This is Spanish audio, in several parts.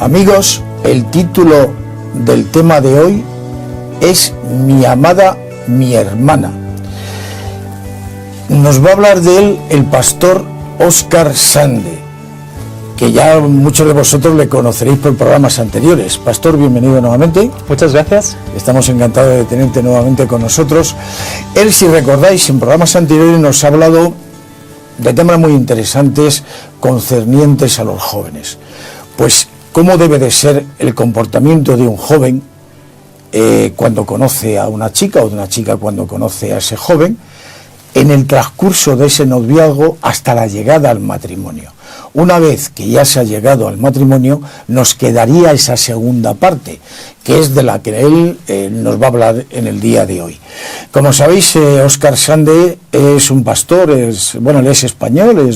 Amigos, el título del tema de hoy es Mi amada, mi hermana. Nos va a hablar de él el pastor Óscar Sande, que ya muchos de vosotros le conoceréis por programas anteriores. Pastor, bienvenido nuevamente. Muchas gracias. Estamos encantados de tenerte nuevamente con nosotros. Él, si recordáis, en programas anteriores nos ha hablado de temas muy interesantes concernientes a los jóvenes. Pues, ¿cómo debe de ser el comportamiento de un joven cuando conoce a una chica, o de una chica cuando conoce a ese joven, en el transcurso de ese noviazgo hasta la llegada al matrimonio? Una vez que ya se ha llegado al matrimonio, nos quedaría esa segunda parte, que es de la que él nos va a hablar en el día de hoy. Como sabéis, Óscar Sande es un pastor, él es español,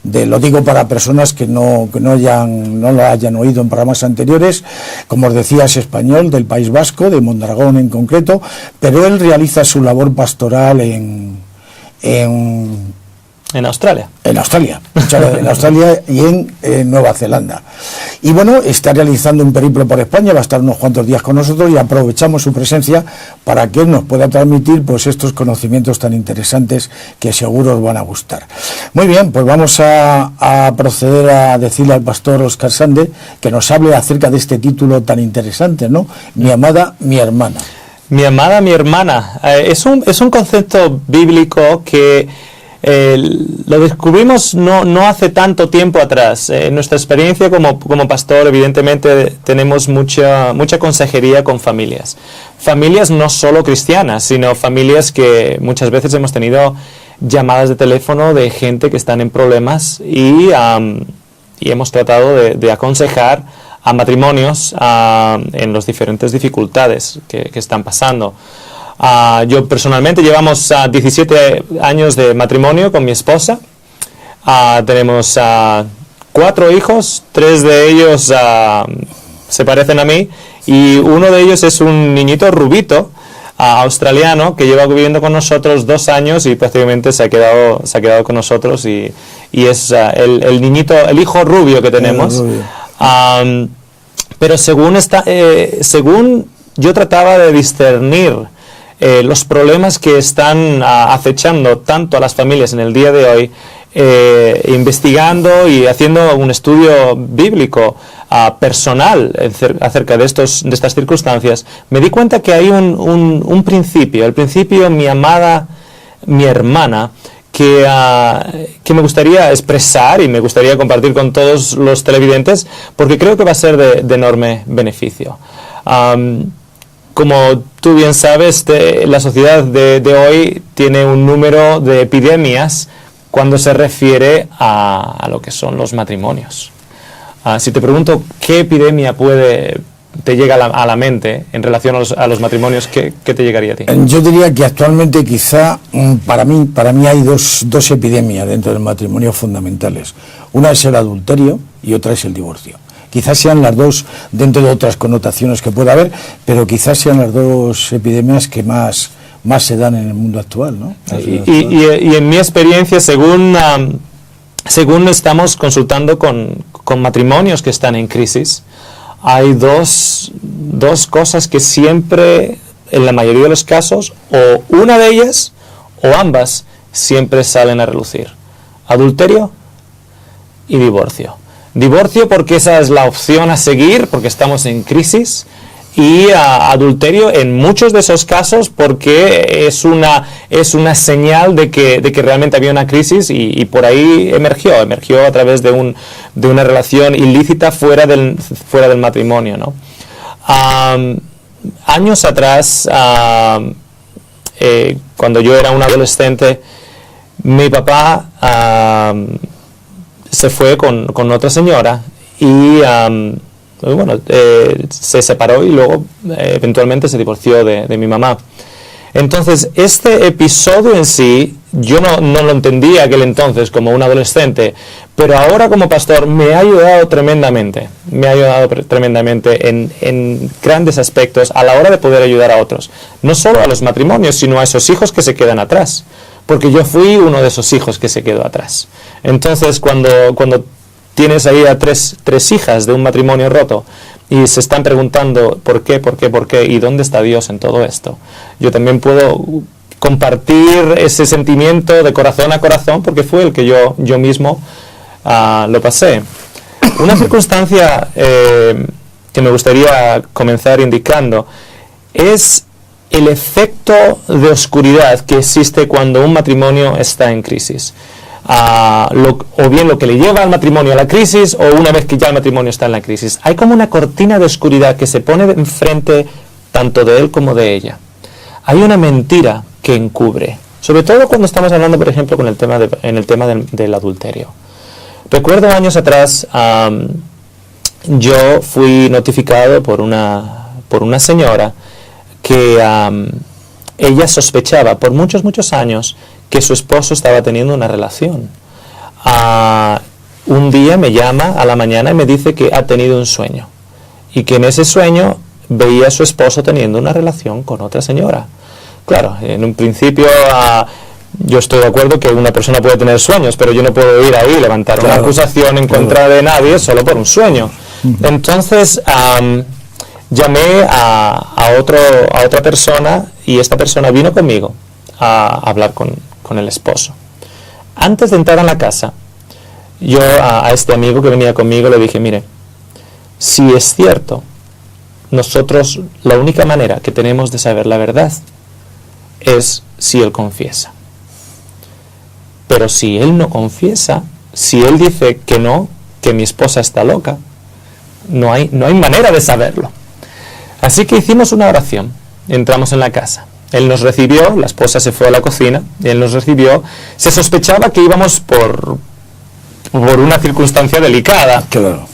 lo digo para personas que no lo hayan oído en programas anteriores. Como os decía, es español, del País Vasco, de Mondragón en concreto, pero él realiza su labor pastoral en Australia. En Australia y en Nueva Zelanda. Y bueno, está realizando un periplo por España, va a estar unos cuantos días con nosotros y aprovechamos su presencia para que él nos pueda transmitir pues estos conocimientos tan interesantes que seguro os van a gustar. Muy bien, pues vamos a proceder a decirle al pastor Óscar Sande que nos hable acerca de este título tan interesante, ¿no? Mi amada, mi hermana. Mi amada, mi hermana. Es un concepto bíblico que lo descubrimos no hace tanto tiempo atrás. En nuestra experiencia como pastor, evidentemente tenemos mucha consejería con familias. Familias no solo cristianas, sino familias que muchas veces hemos tenido llamadas de teléfono de gente que están en problemas y hemos tratado de aconsejar a matrimonios en las diferentes dificultades que están pasando. Yo personalmente llevamos 17 años de matrimonio con mi esposa. Tenemos 4 hijos, 3 de ellos se parecen a mí y uno de ellos es un niñito rubito australiano que lleva viviendo con nosotros 2 años y prácticamente se ha quedado con nosotros y es el niñito, el hijo rubio que tenemos. Pero según yo trataba de discernir los problemas que están acechando tanto a las familias en el día de hoy, investigando y haciendo un estudio bíblico personal acerca de estas circunstancias, me di cuenta que hay un principio, el principio mi amada, mi hermana, que me gustaría expresar y me gustaría compartir con todos los televidentes, porque creo que va a ser de enorme beneficio. Como tú bien sabes, la sociedad de hoy tiene un número de epidemias cuando se refiere a lo que son los matrimonios. Si te pregunto qué epidemia te llega a la mente en relación a los matrimonios, ¿qué te llegaría a ti? Yo diría que actualmente quizá para mí hay dos epidemias dentro del matrimonio fundamentales. Una es el adulterio y otra es el divorcio. Quizás sean las dos, dentro de otras connotaciones que pueda haber, pero quizás sean las dos epidemias que más se dan en el mundo actual, ¿no? Y en mi experiencia, según estamos consultando con matrimonios que están en crisis, hay dos cosas que siempre, en la mayoría de los casos, o una de ellas o ambas, siempre salen a relucir: adulterio y divorcio. Divorcio porque esa es la opción a seguir, porque estamos en crisis, y adulterio en muchos de esos casos porque es una señal de que realmente había una crisis y por ahí emergió a través de una relación ilícita fuera del matrimonio, ¿no? Años atrás, cuando yo era un adolescente, mi papá se fue con otra señora y se separó y luego eventualmente se divorció de mi mamá. Entonces, este episodio en sí, yo no lo entendía aquel entonces como un adolescente, pero ahora como pastor me ha ayudado tremendamente. Me ha ayudado tremendamente en grandes aspectos a la hora de poder ayudar a otros. No solo a los matrimonios, sino a esos hijos que se quedan atrás. Porque yo fui uno de esos hijos que se quedó atrás. Entonces, cuando tienes ahí a tres hijas de un matrimonio roto y se están preguntando ¿por qué? ¿Y dónde está Dios en todo esto? Yo también puedo compartir ese sentimiento de corazón a corazón porque fue el que yo mismo lo pasé. Una circunstancia que me gustaría comenzar indicando es el efecto de oscuridad que existe cuando un matrimonio está en crisis. O bien lo que le lleva al matrimonio a la crisis, o una vez que ya el matrimonio está en la crisis. Hay como una cortina de oscuridad que se pone enfrente tanto de él como de ella. Hay una mentira que encubre, sobre todo cuando estamos hablando, por ejemplo, en el tema del adulterio. Recuerdo años atrás, yo fui notificado por una señora que ella sospechaba por muchos años que su esposo estaba teniendo una relación. Un día me llama a la mañana y me dice que ha tenido un sueño y que en ese sueño veía a su esposo teniendo una relación con otra señora. Claro, en un principio yo estoy de acuerdo que una persona puede tener sueños, pero yo no puedo ir ahí y levantar una acusación en contra de nadie solo por un sueño. Entonces llamé a otra persona y esta persona vino conmigo a hablar con el esposo. Antes de entrar a la casa, yo a este amigo que venía conmigo le dije, mire, si es cierto, nosotros la única manera que tenemos de saber la verdad es si él confiesa. Pero si él no confiesa, si él dice que no, que mi esposa está loca, no hay manera de saberlo. Así que hicimos una oración, entramos en la casa. Él nos recibió, la esposa se fue a la cocina, él nos recibió. Se sospechaba que íbamos por una circunstancia delicada. Claro.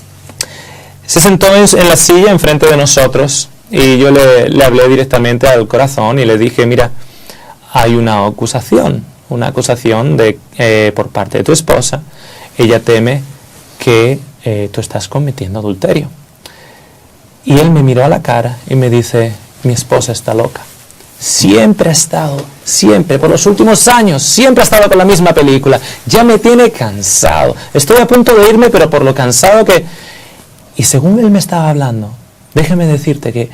Se sentó en la silla enfrente de nosotros y yo le hablé directamente al corazón y le dije, mira, hay una acusación por parte de tu esposa. Ella teme que tú estás cometiendo adulterio. Y él me miró a la cara y me dice, mi esposa está loca. Siempre, por los últimos años, siempre ha estado con la misma película. Ya me tiene cansado. Estoy a punto de irme, pero por lo cansado que... Y según él me estaba hablando, déjame decirte que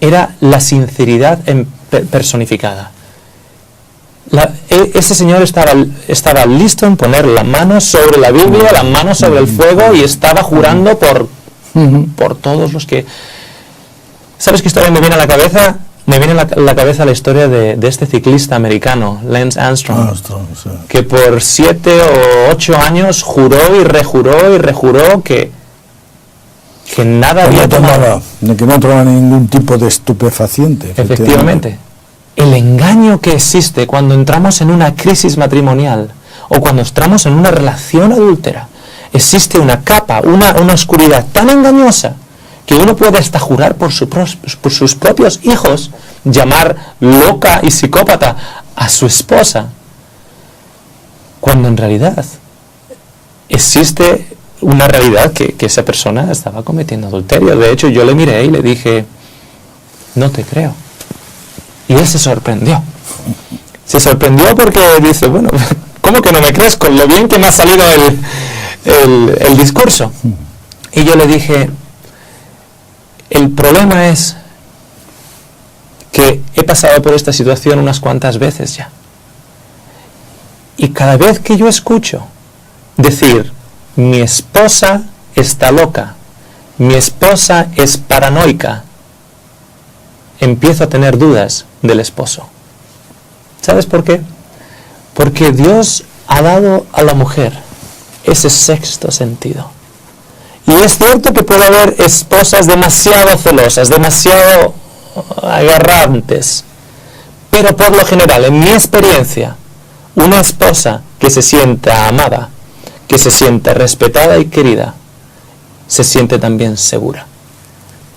era la sinceridad personificada. Ese señor estaba listo en poner la mano sobre la Biblia, la mano sobre el fuego y estaba jurando por todos los que... ¿Sabes qué historia me viene a la cabeza? Me viene a la cabeza la historia de este ciclista americano, Lance Armstrong, sí, que por 7 o 8 años juró y rejuró que nada había tomado. De que no tomaba ningún tipo de estupefaciente. Efectivamente. El engaño que existe cuando entramos en una crisis matrimonial o cuando entramos en una relación adúltera, existe una capa, una oscuridad tan engañosa que uno puede hasta jurar por sus propios hijos, llamar loca y psicópata a su esposa, cuando en realidad existe una realidad que esa persona estaba cometiendo adulterio. De hecho, yo le miré y le dije, no te creo. Y él se sorprendió. Se sorprendió porque dice, bueno, ¿cómo que no me crees con lo bien que me ha salido el discurso? Y yo le dije, el problema es que he pasado por esta situación unas cuantas veces ya. Y cada vez que yo escucho decir, mi esposa está loca, mi esposa es paranoica, empiezo a tener dudas del esposo. ¿Sabes por qué? Porque Dios ha dado a la mujer ese sexto sentido. Y es cierto que puede haber esposas demasiado celosas, demasiado agarrantes, pero por lo general, en mi experiencia, una esposa que se sienta amada, que se sienta respetada y querida, se siente también segura.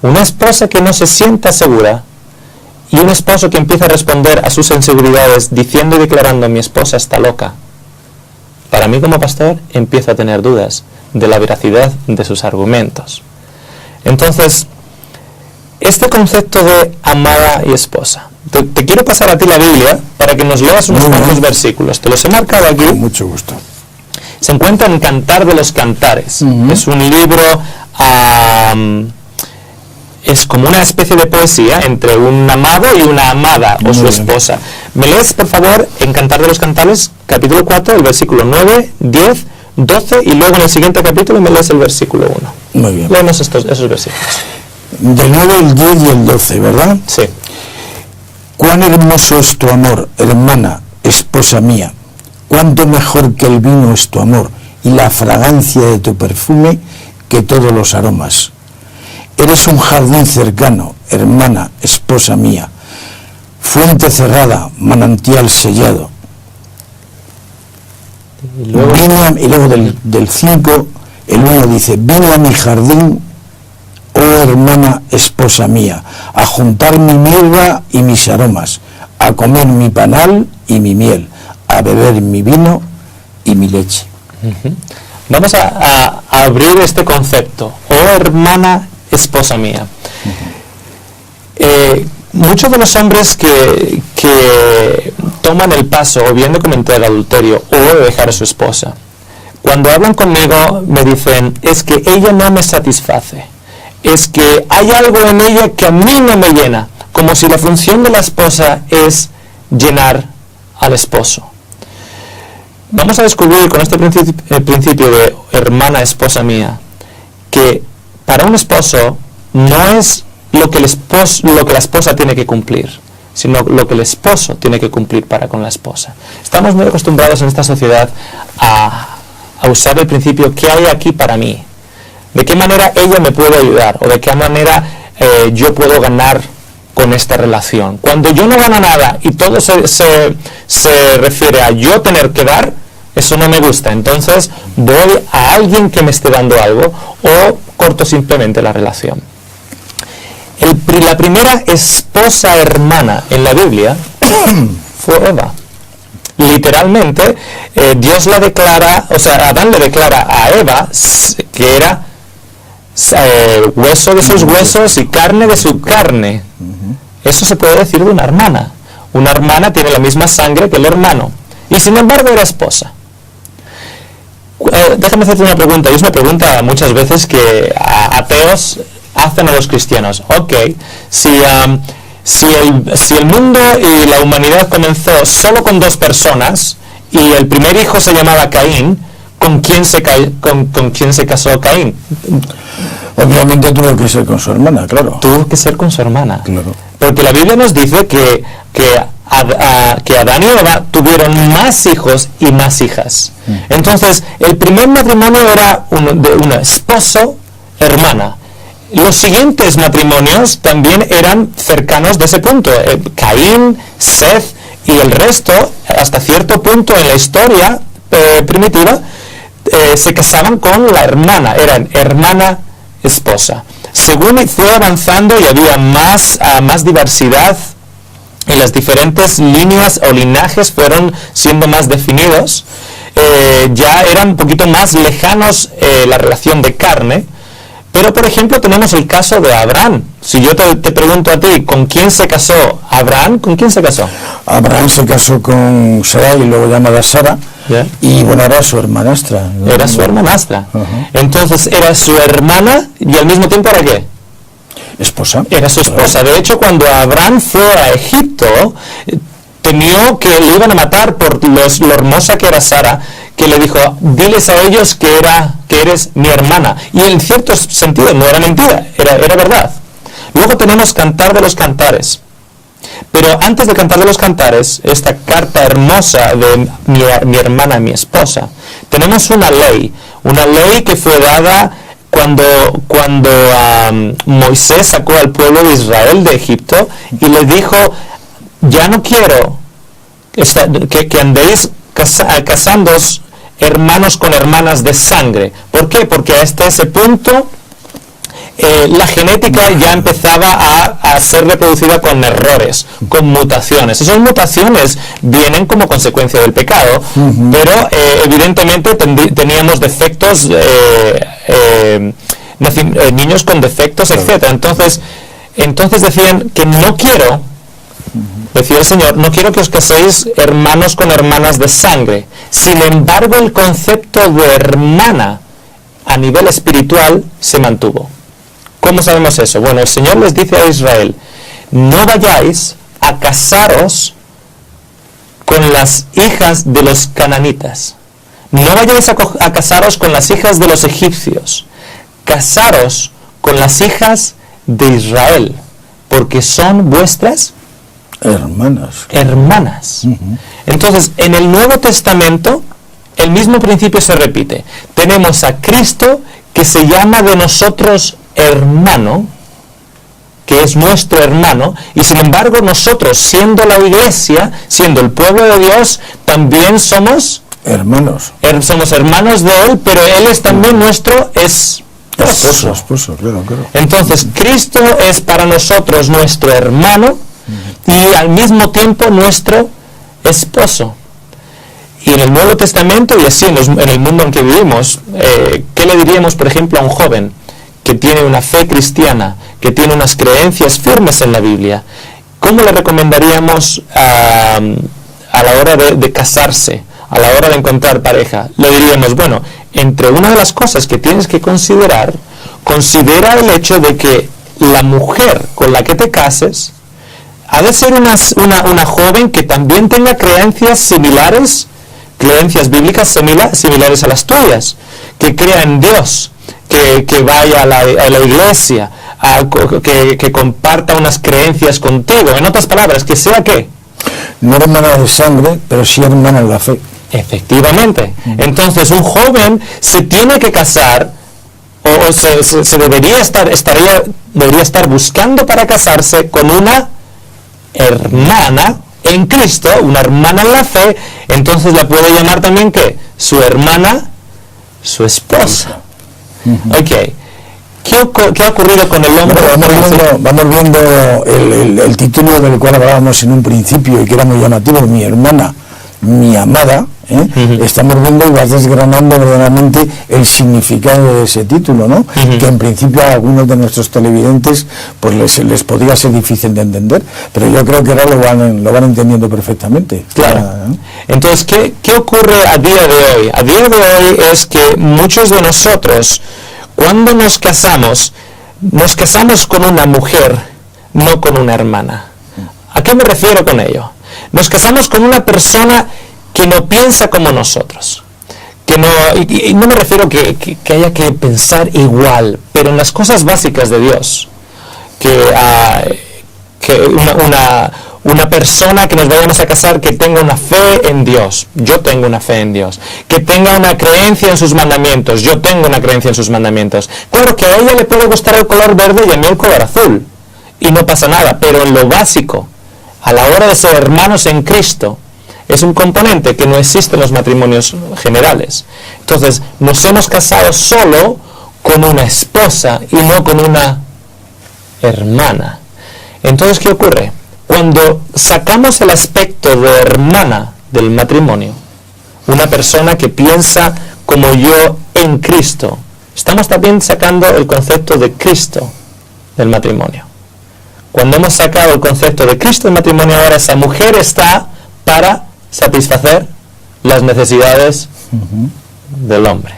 Una esposa que no se sienta segura y un esposo que empieza a responder a sus inseguridades diciendo y declarando, mi esposa está loca, para mí como pastor empiezo a tener dudas de la veracidad de sus argumentos. Entonces, este concepto de amada y esposa, te quiero pasar a ti la Biblia para que nos leas unos cuantos versículos. Te los he marcado aquí. Con mucho gusto. se encuentra en Cantar de los Cantares. Es un libro, es como una especie de poesía entre un amado y una amada, o su esposa. ¿Me lees, por favor, en Cantar de los Cantares, capítulo 4, el versículo 9, 10, 12, y luego en el siguiente capítulo me lees el versículo 1? Muy bien. Leemos esos versículos. Del 9, el 10 y el 12, ¿verdad? Sí. Cuán hermoso es tu amor, hermana, esposa mía. Cuánto mejor que el vino es tu amor y la fragancia de tu perfume que todos los aromas. Eres un jardín cercano, hermana, esposa mía. Fuente cerrada, manantial sellado. Y luego del 5, el 1 dice, vino a mi jardín, oh hermana, esposa mía, a juntar mi mirra y mis aromas, a comer mi panal y mi miel, a beber mi vino y mi leche. Vamos a abrir este concepto, oh hermana, esposa mía. Muchos de los hombres que toman el paso o bien de cometer adulterio o de dejar a su esposa, cuando hablan conmigo me dicen, es que ella no me satisface, es que hay algo en ella que a mí no me llena, como si la función de la esposa es llenar al esposo. Vamos a descubrir con este principio de hermana, esposa mía, que para un esposo no es lo que la esposa tiene que cumplir, sino lo que el esposo tiene que cumplir para con la esposa. Estamos muy acostumbrados en esta sociedad a usar el principio, ¿qué hay aquí para mí? ¿De qué manera ella me puede ayudar? ¿O de qué manera yo puedo ganar con esta relación? Cuando yo no gano nada y todo se refiere a yo tener que dar, eso no me gusta. Entonces voy a alguien que me esté dando algo o corto simplemente la relación. La primera esposa hermana en la Biblia fue Eva. Literalmente, Dios la declara, o sea, Adán le declara a Eva que era hueso de sus huesos y carne de su carne. Eso se puede decir de una hermana. Una hermana tiene la misma sangre que el hermano. Y sin embargo era esposa. Déjame hacerte una pregunta, y es una pregunta muchas veces que ateos hacen a los cristianos. Ok, si el mundo y la humanidad comenzó solo con dos personas y el primer hijo se llamaba Caín, ¿con quién se casó Caín? Obviamente tuvo que ser con su hermana, claro. Tuvo que ser con su hermana. Claro. Porque la Biblia nos dice que Adán y Eva tuvieron más hijos y más hijas. Entonces, el primer matrimonio era de un esposo-hermana. Los siguientes matrimonios también eran cercanos de ese punto. Caín, Seth y el resto, hasta cierto punto en la historia primitiva, se casaban con la hermana, eran hermana-esposa. Según fue avanzando y había más diversidad y las diferentes líneas o linajes fueron siendo más definidos, ya eran un poquito más lejanos la relación de carne. Pero, por ejemplo, tenemos el caso de Abraham. Si yo te pregunto a ti, ¿con quién se casó Abraham? ¿Con quién se casó? Abraham se casó con Sarai, luego llamada Sara, y bueno, era su hermanastra. Era su hermanastra. Entonces, era su hermana y al mismo tiempo ¿era qué? Esposa. Era su esposa. De hecho, cuando Abraham fue a Egipto, temió que le iban a matar por lo hermosa que era Sara, que le dijo, diles a ellos que eres mi hermana. Y en cierto sentido no era mentira, era verdad. Luego tenemos Cantar de los Cantares. Pero antes de Cantar de los Cantares, esta carta hermosa de mi hermana, mi esposa, tenemos una ley que fue dada cuando Moisés sacó al pueblo de Israel de Egipto y les dijo, ya no quiero que andéis casándoos hermanos con hermanas de sangre. ¿Por qué? Porque hasta ese punto la genética ya empezaba a ser reproducida con errores, con mutaciones. Esas mutaciones vienen como consecuencia del pecado, pero evidentemente teníamos defectos, niños con defectos, etc. Entonces decían que no quiero decía el Señor, no quiero que os caséis hermanos con hermanas de sangre. Sin embargo, el concepto de hermana a nivel espiritual se mantuvo. ¿Cómo sabemos eso? Bueno, el Señor les dice a Israel, no vayáis a casaros con las hijas de los cananitas. No vayáis a casaros con las hijas de los egipcios. Casaros con las hijas de Israel, porque son vuestras hermanas. Uh-huh. Entonces, en el Nuevo Testamento, el mismo principio se repite. Tenemos a Cristo que se llama de nosotros hermano, que es nuestro hermano, y sin embargo nosotros, siendo la iglesia, siendo el pueblo de Dios, también somos hermanos. Somos hermanos de Él, pero Él es también nuestro esposo, claro. Entonces, Cristo es para nosotros nuestro hermano y al mismo tiempo nuestro esposo. Y en el Nuevo Testamento, y así en el mundo en que vivimos, ¿qué le diríamos, por ejemplo, a un joven que tiene una fe cristiana, que tiene unas creencias firmes en la Biblia? ¿Cómo le recomendaríamos a la hora de casarse, a la hora de encontrar pareja? Le diríamos, bueno, entre una de las cosas que tienes que considera el hecho de que la mujer con la que te cases ha de ser una joven que también tenga creencias similares, creencias bíblicas similares a las tuyas, que crea en Dios, que vaya a la iglesia, que comparta unas creencias contigo. En otras palabras, que sea ¿qué? No hermana de sangre, pero sí hermana en la fe. Efectivamente. Entonces, un joven se tiene que casar, o se debería estar buscando para casarse con una hermana en Cristo, una hermana en la fe. Entonces la puede llamar también ¿qué? Su hermana, su esposa. Uh-huh. Ok. ¿Qué ha ocurrido con el hombre? Vamos viendo el título del cual hablábamos en un principio y que era muy llamativo, mi hermana, mi amada. Uh-huh. Estamos viendo y vas desgranando verdaderamente el significado de ese título, ¿no? Uh-huh. Que en principio a algunos de nuestros televidentes pues les podría ser difícil de entender, pero yo creo que ahora lo van entendiendo perfectamente. Claro. Entonces, ¿qué ocurre a día de hoy? A día de hoy es que muchos de nosotros, cuando nos casamos con una mujer, no con una hermana. ¿A qué me refiero con ello? Nos casamos con una persona que no piensa como nosotros, y no me refiero que haya que pensar igual, pero en las cosas básicas de Dios, que una persona que nos vayamos a casar que tenga una fe en Dios, yo tengo una fe en Dios, que tenga una creencia en sus mandamientos, yo tengo una creencia en sus mandamientos. Claro que a ella le puede gustar el color verde y a mí el color azul, y no pasa nada, pero en lo básico, a la hora de ser hermanos en Cristo, es un componente que no existe en los matrimonios generales. Entonces, nos hemos casado solo con una esposa y no con una hermana. Entonces, ¿qué ocurre? Cuando sacamos el aspecto de hermana del matrimonio, una persona que piensa como yo en Cristo, estamos también sacando el concepto de Cristo del matrimonio. Cuando hemos sacado el concepto de Cristo del matrimonio, ahora esa mujer está para satisfacer las necesidades del hombre.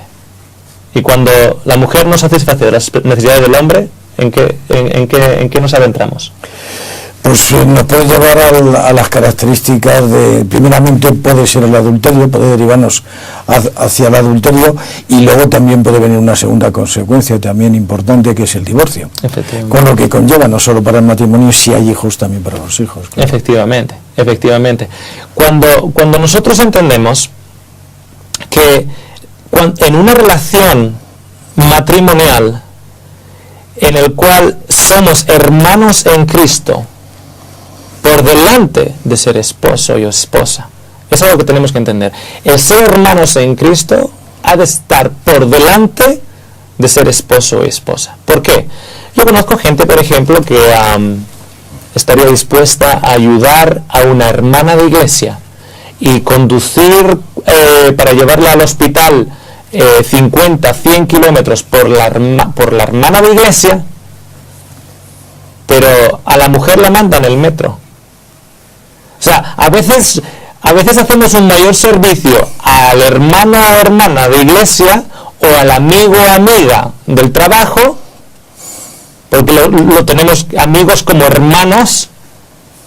Y cuando la mujer no satisface las necesidades del hombre, ¿en qué nos adentramos? Pues nos puede llevar a las características de, primeramente puede ser el adulterio, puede derivarnos hacia el adulterio, y luego también puede venir una segunda consecuencia también importante, que es el divorcio, con lo que conlleva no solo para el matrimonio, si hay hijos, también para los hijos. Claro. Efectivamente. Cuando nosotros entendemos que en una relación matrimonial en el cual somos hermanos en Cristo, por delante de ser esposo y esposa, es algo que tenemos que entender. El ser hermanos en Cristo ha de estar por delante de ser esposo y esposa. ¿Por qué? Yo conozco gente, por ejemplo, que estaría dispuesta a ayudar a una hermana de iglesia y conducir para llevarla al hospital 50, 100 kilómetros por la hermana de iglesia, pero a la mujer la mandan en el metro. O sea, a veces hacemos un mayor servicio al hermano o hermana de iglesia o al amigo o amiga del trabajo, porque lo tenemos amigos como hermanos,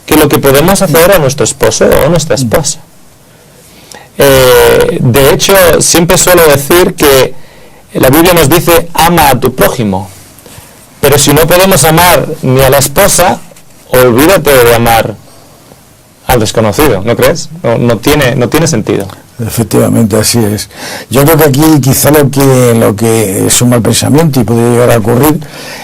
que lo que podemos hacer a nuestro esposo o a nuestra esposa. De hecho, siempre suelo decir que la Biblia nos dice ama a tu prójimo, pero si no podemos amar ni a la esposa, olvídate de amar al desconocido, ¿no crees? No tiene sentido. Efectivamente, así es. Yo creo que aquí quizá lo que es un mal pensamiento y puede llegar a ocurrir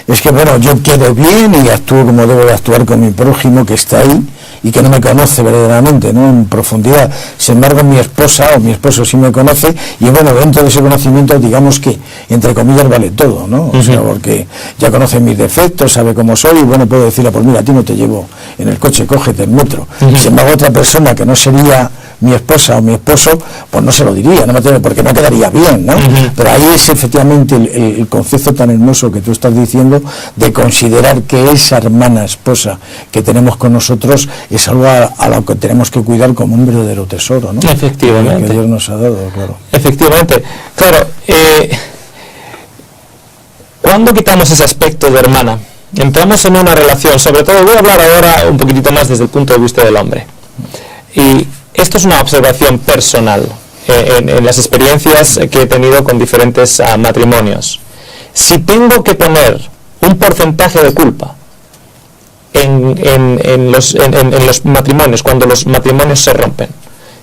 es que, bueno, yo quedo bien y actúo como debo de actuar con mi prójimo que está ahí y que no me conoce verdaderamente, ¿no?, en profundidad. Sin embargo, mi esposa o mi esposo sí me conoce y, bueno, dentro de ese conocimiento, digamos que, entre comillas, vale todo, ¿no? O sea, porque ya conoce mis defectos, sabe cómo soy y, bueno, puedo decirle, pues mira, a ti no te llevo en el coche, cógete el metro. Sin embargo, otra persona que no sería mi esposa o mi esposo, pues no se lo diría, porque no quedaría bien, ¿no? Pero ahí es efectivamente el concepto tan hermoso que tú estás diciendo de considerar que esa hermana esposa que tenemos con nosotros es algo a lo que tenemos que cuidar como un verdadero tesoro, ¿no? Efectivamente. Que Dios nos ha dado, claro. Efectivamente. Claro, ¿cuándo quitamos ese aspecto de hermana? Entramos en una relación, sobre todo voy a hablar ahora un poquitito más desde el punto de vista del hombre. Y esto es una observación personal en las experiencias que he tenido con diferentes matrimonios. Si tengo que poner un porcentaje de culpa en los matrimonios, cuando los matrimonios se rompen,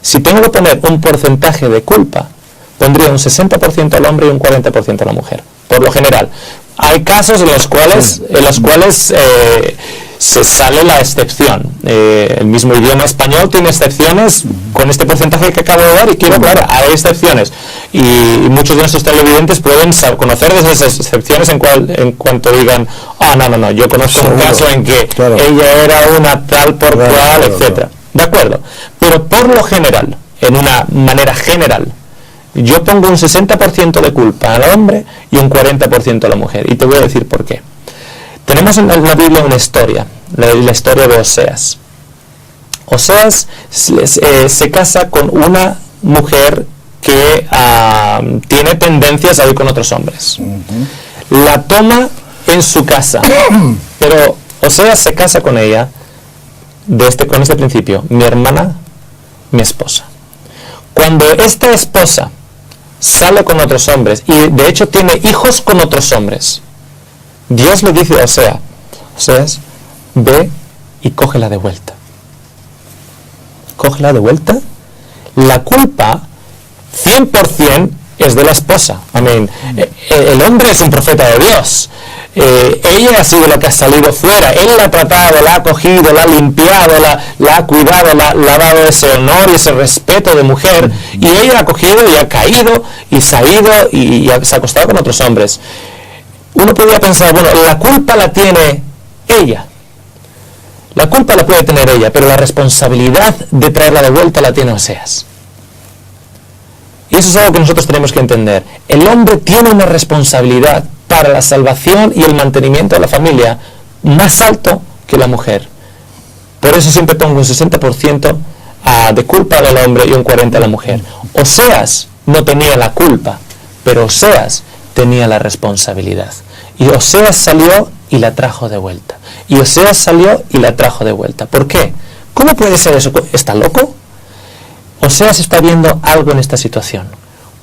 si tengo que poner un porcentaje de culpa, pondría un 60% al hombre y un 40% a la mujer, por lo general. Hay casos en los cuales se sale la excepción. El mismo idioma español tiene excepciones con este porcentaje que acabo de dar y quiero aclarar, hay excepciones y muchos de nuestros televidentes pueden conocer de esas excepciones en cuanto digan, no, yo conozco un caso en que ella era una tal por cual, etcétera. De acuerdo, pero por lo general, en una manera general, yo pongo un 60% de culpa al hombre y un 40% a la mujer. Y te voy a decir por qué. Tenemos en la Biblia una historia, la historia de Oseas. Oseas se casa con una mujer que tiene tendencias a ir con otros hombres. La toma en su casa, pero Oseas se casa con ella con este principio: mi hermana, mi esposa. Cuando esta esposa sale con otros hombres y de hecho tiene hijos con otros hombres, Dios le dice a Oseas, ve y cógela de vuelta. Cógela de vuelta. La culpa 100% es de la esposa. Amén. El hombre es un profeta de Dios. Ella ha sido la que ha salido fuera. Él la ha tratado, la ha cogido, la ha limpiado, la ha cuidado, le ha dado ese honor y ese respeto de mujer. Y ella ha cogido y ha caído y se ha ido y se ha acostado con otros hombres. Uno podría pensar, bueno, la culpa la tiene ella. La culpa la puede tener ella, pero la responsabilidad de traerla de vuelta la tiene Oseas. Y eso es algo que nosotros tenemos que entender. El hombre tiene una responsabilidad para la salvación y el mantenimiento de la familia más alto que la mujer. Por eso siempre pongo un 60% de culpa al hombre y un 40% a la mujer. Oseas no tenía la culpa, pero Oseas tenía la responsabilidad. Y Oseas salió y la trajo de vuelta. Y Oseas salió y la trajo de vuelta. ¿Por qué? ¿Cómo puede ser eso? ¿Está loco? Oseas está viendo algo en esta situación.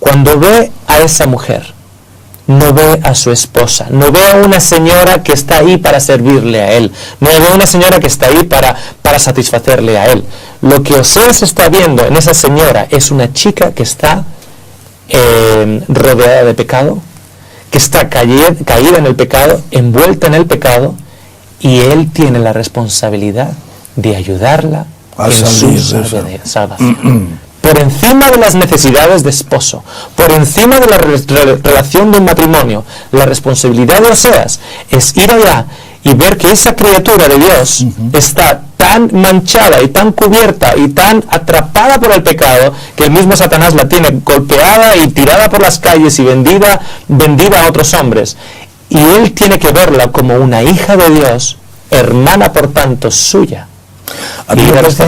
Cuando ve a esa mujer, no ve a su esposa, no ve a una señora que está ahí para servirle a él, no ve a una señora que está ahí para satisfacerle a él. Lo que Oseas está viendo en esa señora es una chica que está rodeada de pecado, que está caída en el pecado, envuelta en el pecado, y él tiene la responsabilidad de ayudarla en su salvación. Por encima de las necesidades de esposo, por encima de la relación de un matrimonio, la responsabilidad de Oseas es ir allá y ver que esa criatura de Dios está tan manchada y tan cubierta y tan atrapada por el pecado que el mismo Satanás la tiene golpeada y tirada por las calles y vendida a otros hombres. Y él tiene que verla como una hija de Dios, hermana por tanto suya, A mí me parece,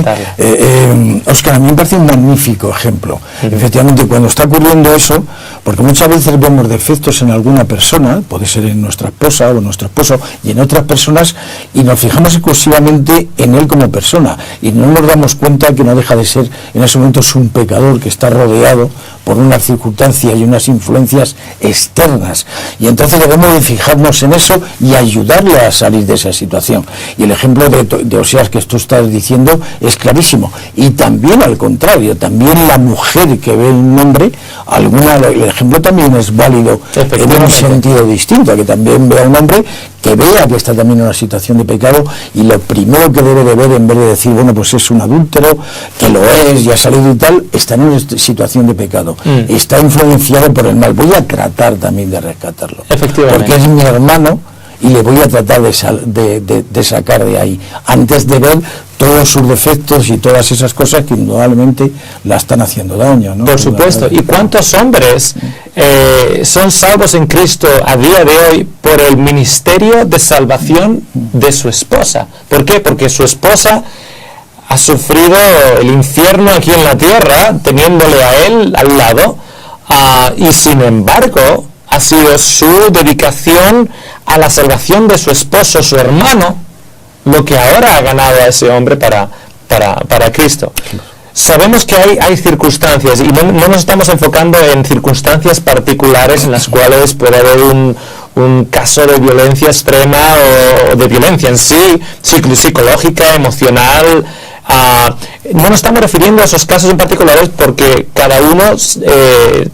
Óscar, a mí me parece un magnífico ejemplo. Efectivamente, cuando está ocurriendo eso, porque muchas veces vemos defectos en alguna persona, puede ser en nuestra esposa o nuestro esposo, y en otras personas, y nos fijamos exclusivamente en él como persona, y no nos damos cuenta que no deja de ser, en ese momento es un pecador que está rodeado por unas circunstancias y unas influencias externas, y entonces debemos de fijarnos en eso y ayudarle a salir de esa situación. Y el ejemplo de Oseas que tú estás diciendo es clarísimo, y también al contrario, también la mujer que ve un hombre, el ejemplo también es válido en un sentido distinto, a que también vea un hombre que vea que está también en una situación de pecado, y lo primero que debe de ver, en vez de decir, bueno, pues es un adúltero, que lo es, ya ha salido y tal, está en una situación de pecado, está influenciado por el mal, voy a tratar también de rescatarlo, porque es mi hermano, y le voy a tratar de sacar de ahí, antes de ver todos sus defectos y todas esas cosas que indudablemente la están haciendo daño, ¿no? Por supuesto. ¿Y cuántos hombres son salvos en Cristo a día de hoy por el ministerio de salvación de su esposa? ¿Por qué? Porque su esposa ha sufrido el infierno aquí en la tierra, teniéndole a él al lado, y sin embargo ha sido su dedicación a la salvación de su esposo, su hermano, lo que ahora ha ganado a ese hombre para Cristo. Sabemos que hay circunstancias, y no nos estamos enfocando en circunstancias particulares en las cuales puede haber un caso de violencia extrema o de violencia en sí, psicológica, emocional. No nos estamos refiriendo a esos casos en particulares, porque cada uno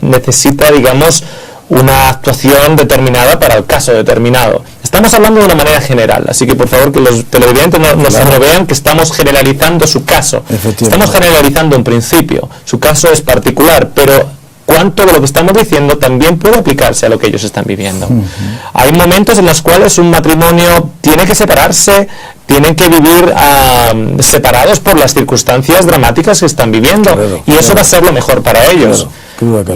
necesita, digamos, una actuación determinada para el caso determinado. Estamos hablando de una manera general, así que por favor que los televidentes no vean que estamos generalizando su caso. Estamos generalizando un principio, su caso es particular, pero cuánto de lo que estamos diciendo también puede aplicarse a lo que ellos están viviendo. Hay momentos en los cuales un matrimonio tiene que separarse, tienen que vivir separados por las circunstancias dramáticas que están viviendo, y eso va a ser lo mejor para ellos.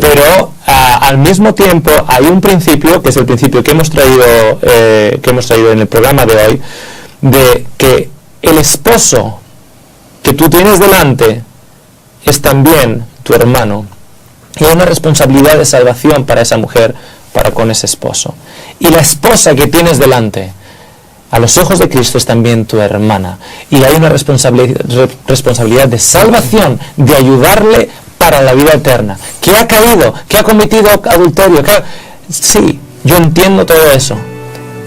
Pero al mismo tiempo hay un principio, que es el principio que hemos traído en el programa de hoy, de que el esposo que tú tienes delante es también tu hermano, y hay una responsabilidad de salvación para esa mujer, para con ese esposo. Y la esposa que tienes delante, a los ojos de Cristo, es también tu hermana, y hay una responsabilidad de salvación, de ayudarle para la vida eterna, que ha caído, que ha cometido adulterio, sí, yo entiendo todo eso,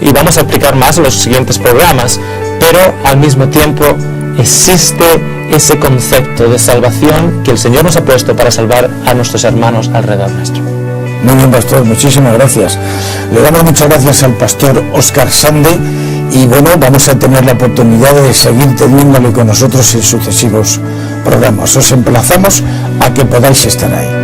y vamos a explicar más en los siguientes programas, pero al mismo tiempo existe ese concepto de salvación que el Señor nos ha puesto para salvar a nuestros hermanos alrededor nuestro. Muy bien, pastor, muchísimas gracias. Le damos muchas gracias al pastor Óscar Sande, y bueno, vamos a tener la oportunidad de seguir teniéndole con nosotros en sucesivos programas. Os emplazamos a que podáis estar ahí.